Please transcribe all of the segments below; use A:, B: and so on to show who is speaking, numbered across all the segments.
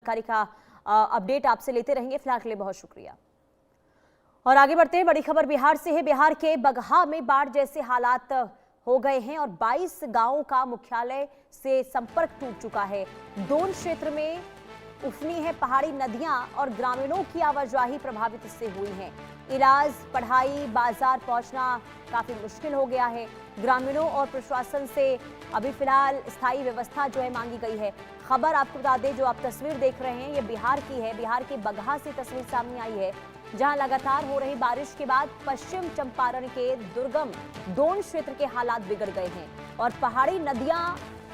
A: जानकारी का अपडेट आपसे लेते रहेंगे। फिलहाल के लिए बहुत शुक्रिया। और आगे बढ़ते हैं, बड़ी खबर बिहार से है। बिहार के बगहा में बाढ़ जैसे हालात हो गए हैं और 22 गांवों का मुख्यालय से संपर्क टूट चुका है। दोन क्षेत्र में उफनी है पहाड़ी नदियां और ग्रामीणों की आवाजाही प्रभावित इससे हुई है। इलाज, पढ़ाई, बाजार पहुंचना काफी मुश्किल हो गया है। ग्रामीणों और प्रशासन से अभी फिलहाल स्थायी व्यवस्था जो है मांगी गई है। खबर आपको बता दें, जो आप तस्वीर देख रहे हैं ये बिहार की है। बिहार के बगहा से तस्वीर सामने आई है, जहां लगातार हो रही बारिश के बाद पश्चिम चंपारण के दुर्गम दोन क्षेत्र के हालात बिगड़ गए हैं और पहाड़ी नदियां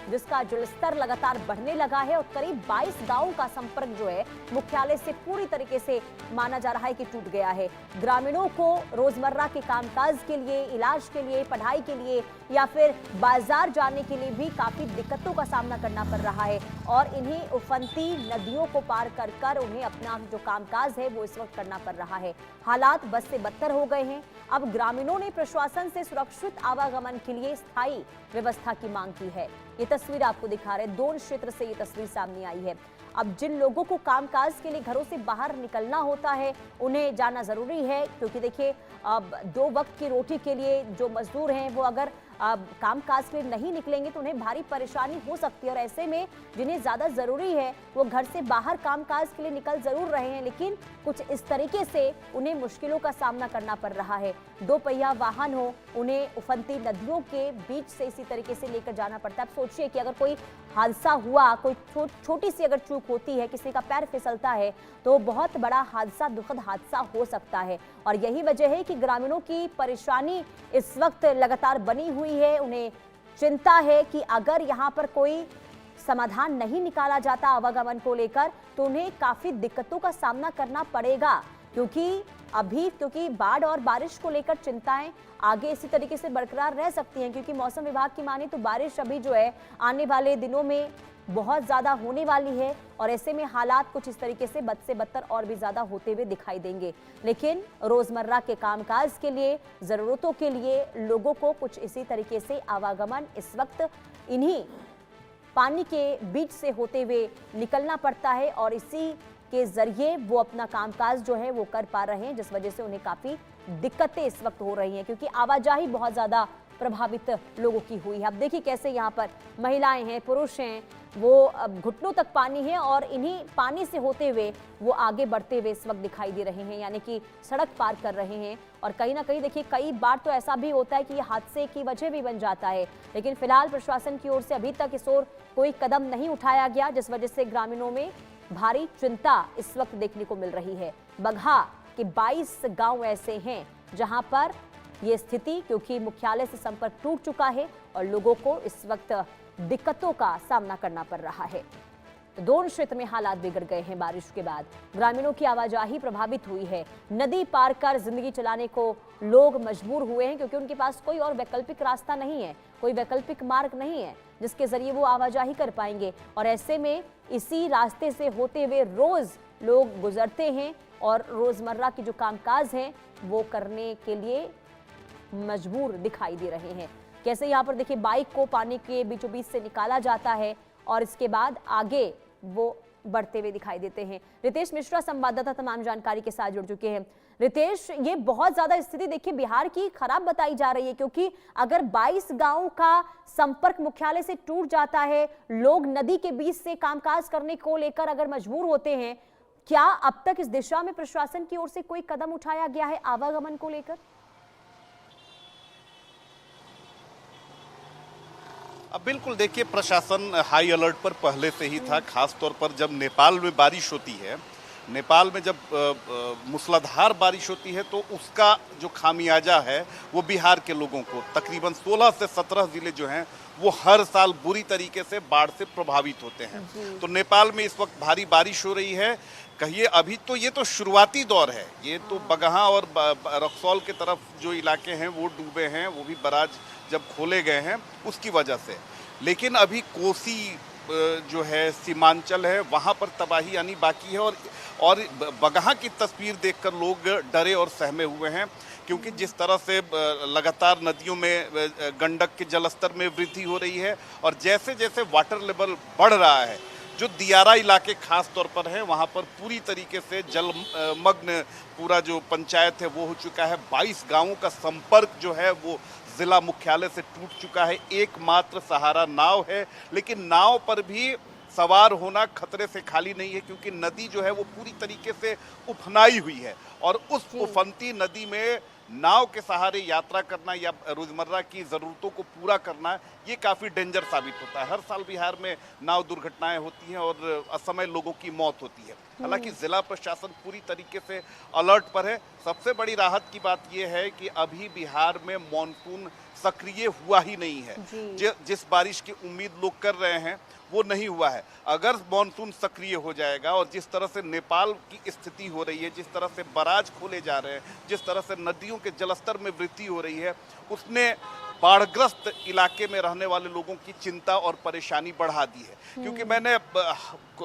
A: जिसका जलस्तर लगातार बढ़ने लगा है और करीब 22 गांवों का संपर्क जो है मुख्यालय से पूरी तरीके से माना जा रहा है कि टूट गया है। ग्रामीणों को रोजमर्रा के कामकाज के लिए, इलाज के लिए, पढ़ाई के लिए या फिर बाजार जाने के लिए भी काफी दिक्कतों का सामना करना पड़ रहा है और इन्हीं उफनती नदियों को पार कर कर उन्हें अपना जो कामकाज है वो इस वक्त करना पड़ रहा है। हालात बद से बदतर हो गए हैं। अब ग्रामीणों ने प्रशासन से सुरक्षित आवागमन के लिए स्थायी व्यवस्था की मांग की है। ये तस्वीर आपको दिखा रहे, दोन क्षेत्र से ये तस्वीर सामने आई है। अब जिन लोगों को कामकाज के लिए घरों से बाहर निकलना होता है उन्हें जाना जरूरी है, क्योंकि देखिए अब 2 वक्त की रोटी के लिए जो मजदूर हैं वो अगर कामकाज के लिए नहीं निकलेंगे तो उन्हें भारी परेशानी हो सकती है और ऐसे में जिन्हें ज्यादा जरूरी है वो घर से बाहर कामकाज के लिए निकल जरूर रहे हैं, लेकिन कुछ इस तरीके से उन्हें मुश्किलों का सामना करना पड़ रहा है। 2 पहिया वाहन हो, उन्हें उफनती नदियों के बीच से इसी तरीके से लेकर जाना पड़ता है। अब सोचिए कि अगर कोई हादसा हुआ, कोई छोटी सी अगर चूक होती है, किसी का पैर फिसलता है तो बहुत बड़ा हादसा, दुखद हादसा हो सकता है और यही वजह है कि ग्रामीणों की परेशानी इस वक्त लगातार बनी हुई है। उन्हें चिंता है कि अगर यहाँ पर कोई समाधान नहीं निकाला जाता आवागमन को लेकर तो उन्हें काफी दिक्कतों का सामना करना पड़ेगा, क्योंकि बाढ़ और बारिश को लेकर चिंताएं आगे इसी तरीके से बरकरार रह सकती हैं, क्योंकि मौसम विभाग की माने तो बारिश अभी जो है आने वाले दिनों में बहुत ज्यादा होने वाली है और ऐसे में हालात कुछ इस तरीके से बद से बदतर और भी ज्यादा होते हुए दिखाई देंगे। लेकिन रोजमर्रा के कामकाज के लिए, जरूरतों के लिए लोगों को कुछ इसी तरीके से आवागमन इस वक्त इन्हीं पानी के बीच से होते हुए निकलना पड़ता है और इसी के जरिए वो अपना कामकाज जो है वो कर पा रहे हैं, जिस वजह से उन्हें काफी दिक्कतें इस वक्त हो रही हैं, क्योंकि आवाजाही बहुत ज्यादा प्रभावित लोगों की हुई है। अब देखिए कैसे यहाँ पर महिलाएं हैं, पुरुष हैं, वो घुटनों तक पानी है और इन्हीं पानी से होते हुए वो आगे बढ़ते हुए इस वक्त दिखाई दे रहे हैं, यानी कि सड़क पार कर रहे हैं। और कहीं ना कहीं देखिए कई बार तो ऐसा भी होता है कि ये हादसे की वजह भी बन जाता है, लेकिन फिलहाल प्रशासन की ओर से अभी तक इस ओर कोई कदम नहीं उठाया गया, जिस वजह से ग्रामीणों में भारी चिंता इस वक्त देखने को मिल रही है। बगहा के 22 गांव ऐसे हैं जहां पर ये स्थिति, क्योंकि मुख्यालय से संपर्क टूट चुका है और लोगों को इस वक्त दिक्कतों का सामना करना पड़ रहा है। तो दोनों क्षेत्र में हालात बिगड़ गए हैं बारिश के बाद। ग्रामीणों की आवाजाही प्रभावित हुई है। नदी पार कर जिंदगी चलाने को लोग मजबूर हुए हैं, क्योंकि उनके पास कोई और वैकल्पिक रास्ता नहीं है, कोई वैकल्पिक मार्ग नहीं है जिसके जरिए वो आवाजाही कर पाएंगे और ऐसे में इसी रास्ते से होते हुए रोज लोग गुजरते हैं और रोजमर्रा के जो कामकाज हैं वो करने के लिए मजबूर दिखाई दे रहे हैं। कैसे यहाँ पर देखिए बाइक को पानी के बीचों बीच से निकाला जाता है और इसके बाद आगे वो बढ़ते हुए दिखाई देते हैं। रितेश मिश्रा संवाददाता तमाम जानकारी के साथ जुड़ चुके हैं। रितेश, ये बहुत ज्यादा स्थिति देखिए बिहार की खराब बताई जा रही है, क्योंकि अगर 22 गांवों का संपर्क मुख्यालय से टूट जाता है, लोग नदी के बीच से कामकाज करने को लेकर अगर मजबूर होते हैं, क्या अब तक इस दिशा में प्रशासन की ओर से कोई कदम उठाया गया है आवागमन को लेकर?
B: अब बिल्कुल देखिए, प्रशासन हाई अलर्ट पर पहले से ही था, खास तौर पर जब नेपाल में बारिश होती है, नेपाल में जब मूसलाधार बारिश होती है तो उसका जो खामियाजा है वो बिहार के लोगों को, तकरीबन 16 से 17 जिले जो हैं वो हर साल बुरी तरीके से बाढ़ से प्रभावित होते हैं। तो नेपाल में इस वक्त भारी बारिश हो रही है। कहिए अभी तो ये तो शुरुआती दौर है, ये तो बगहा और रक्सौल के तरफ जो इलाके हैं वो डूबे हैं, वो भी बराज जब खोले गए हैं उसकी वजह से। लेकिन अभी कोसी जो है, सीमांचल है, वहाँ पर तबाही आनी बाकी है और बगहा की तस्वीर देखकर लोग डरे और सहमे हुए हैं, क्योंकि जिस तरह से लगातार नदियों में गंडक के जलस्तर में वृद्धि हो रही है और जैसे जैसे वाटर लेवल बढ़ रहा है, जो दियारा इलाके खास तौर पर है वहाँ पर पूरी तरीके से जलमग्न पूरा जो पंचायत है वो हो चुका है। 22 गांवों का संपर्क जो है वो जिला मुख्यालय से टूट चुका है। एकमात्र सहारा नाव है, लेकिन नाव पर भी सवार होना खतरे से खाली नहीं है, क्योंकि नदी जो है वो पूरी तरीके से उफनाई हुई है और उस उफनती नदी में नाव के सहारे यात्रा करना या रोजमर्रा की जरूरतों को पूरा करना ये काफी डेंजर साबित होता है। हर साल बिहार में नाव दुर्घटनाएं होती हैं और असमय लोगों की मौत होती है। हालांकि जिला प्रशासन पूरी तरीके से अलर्ट पर है। सबसे बड़ी राहत की बात यह है कि अभी बिहार में मानसून सक्रिय हुआ ही नहीं है। जिस बारिश की उम्मीद लोग कर रहे हैं वो नहीं हुआ है। अगर मानसून सक्रिय हो जाएगा और जिस तरह से नेपाल की स्थिति हो रही है, जिस तरह से बराज खोले जा रहे हैं, जिस तरह से नदियों के जलस्तर में वृद्धि हो रही है, उसने बाढ़ग्रस्त इलाके में रहने वाले लोगों की चिंता और परेशानी बढ़ा दी है। क्योंकि मैंने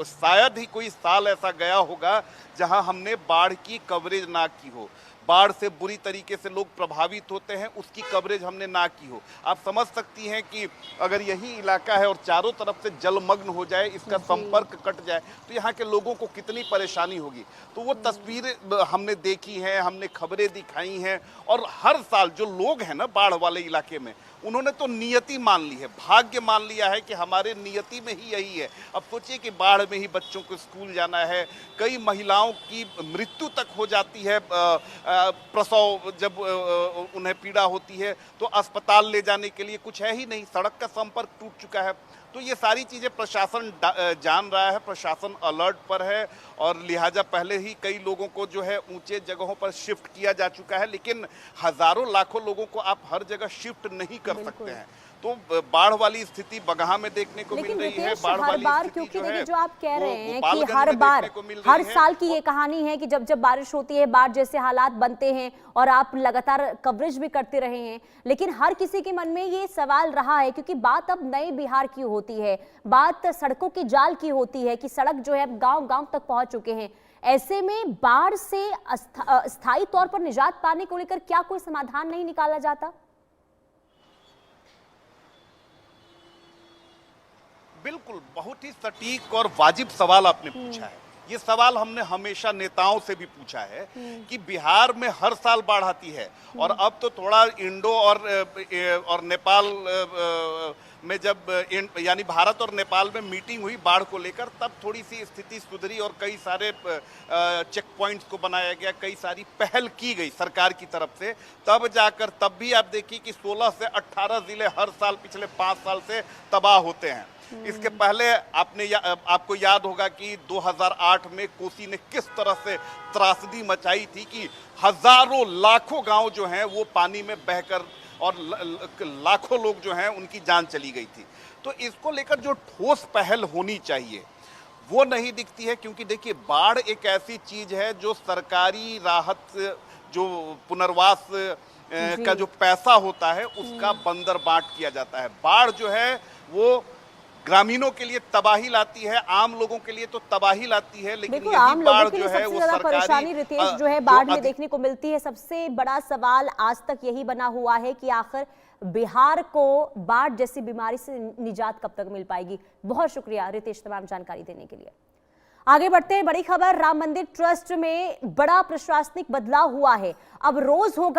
B: शायद ही कोई साल ऐसा गया होगा जहां हमने बाढ़ की कवरेज ना की हो। बाढ़ से बुरी तरीके से लोग प्रभावित होते हैं, उसकी कवरेज हमने ना की हो। आप समझ सकती हैं कि अगर यही इलाका है और चारों तरफ से जलमग्न हो जाए, इसका संपर्क कट जाए, तो यहाँ के लोगों को कितनी परेशानी होगी। तो वो तस्वीरें हमने देखी हैं, हमने खबरें दिखाई हैं और हर साल जो लोग हैं ना बाढ़ वाले इलाके में, उन्होंने तो नियति मान ली है, भाग्य मान लिया है कि हमारे नियति में ही यही है। अब सोचिए कि बाढ़ में ही बच्चों को स्कूल जाना है, कई महिलाओं की मृत्यु तक हो जाती है। प्रसव जब उन्हें पीड़ा होती है तो अस्पताल ले जाने के लिए कुछ है ही नहीं, सड़क का संपर्क टूट चुका है। तो ये सारी चीज़ें प्रशासन जान रहा है, प्रशासन अलर्ट पर है और लिहाजा पहले ही कई लोगों को जो है ऊंचे जगहों पर शिफ्ट किया जा चुका है। लेकिन हजारों लाखों लोगों को आप हर जगह शिफ्ट नहीं कर सकते हैं। तो बाढ़ वाली स्थिति बगहा में देखने को मिल रही है। बाढ़ वाली स्थिति
A: क्योंकि देखिए जो आप कह रहे हैं कि
B: गोपालगंज
A: हर
B: में
A: बार
B: देखने को मिल रही
A: हर
B: है।
A: साल की ये कहानी है कि जब जब बारिश होती है बाढ़ जैसे हालात बनते हैं और आप लगातार कवरेज भी करते रहे हैं, लेकिन हर किसी के मन में ये सवाल रहा है, क्योंकि बात अब नए बिहार की होती है, बात सड़कों की जाल की होती है कि सड़क जो है अब गांव-गांव तक पहुंच चुके हैं। ऐसे में बाढ़ से स्थायी तौर पर निजात पाने को लेकर क्या कोई समाधान नहीं निकाला जाता?
B: बिल्कुल, बहुत ही सटीक और वाजिब सवाल आपने पूछा है। ये सवाल हमने हमेशा नेताओं से भी पूछा है कि बिहार में हर साल बाढ़ आती है और अब तो थोड़ा इंडो और नेपाल में जब यानी भारत और नेपाल में मीटिंग हुई बाढ़ को लेकर, तब थोड़ी सी स्थिति सुधरी और कई सारे चेक पॉइंट्स को बनाया गया, कई सारी पहल की गई सरकार की तरफ से। तब जाकर तब भी आप देखिए कि 16 से 18 जिले हर साल पिछले 5 साल से तबाह होते हैं। इसके पहले आपको याद होगा कि 2008 में कोसी ने किस तरह से त्रासदी मचाई थी कि हजारों लाखों गांव जो हैं वो पानी में बहकर और लाखों लोग जो हैं उनकी जान चली गई थी। तो इसको लेकर जो ठोस पहल होनी चाहिए वो नहीं दिखती है, क्योंकि देखिए बाढ़ एक ऐसी चीज है जो सरकारी राहत, जो पुनर्वास का जो पैसा होता है उसका बंदरबाट किया जाता है। बाढ़ जो है वो ग्रामीणों के लिए तबाही लाती है, आम लोगों के लिए तो तबाही लाती है, लेकिन यही
A: आम
B: बाढ़
A: लोगों के लिए
B: जो है
A: सबसे
B: वो
A: ज्यादा
B: सरकारी
A: परेशानी रितेश जो है बाढ़ में देखने को मिलती है। सबसे बड़ा सवाल आज तक यही बना हुआ है कि आखिर बिहार को बाढ़ जैसी बीमारी से निजात कब तक मिल पाएगी। बहुत शुक्रिया रितेश तमाम जानकारी देने के लिए। आगे बढ़ते हैं, बड़ी खबर, राम मंदिर ट्रस्ट में बड़ा प्रशासनिक बदलाव हुआ है। अब रोज होगा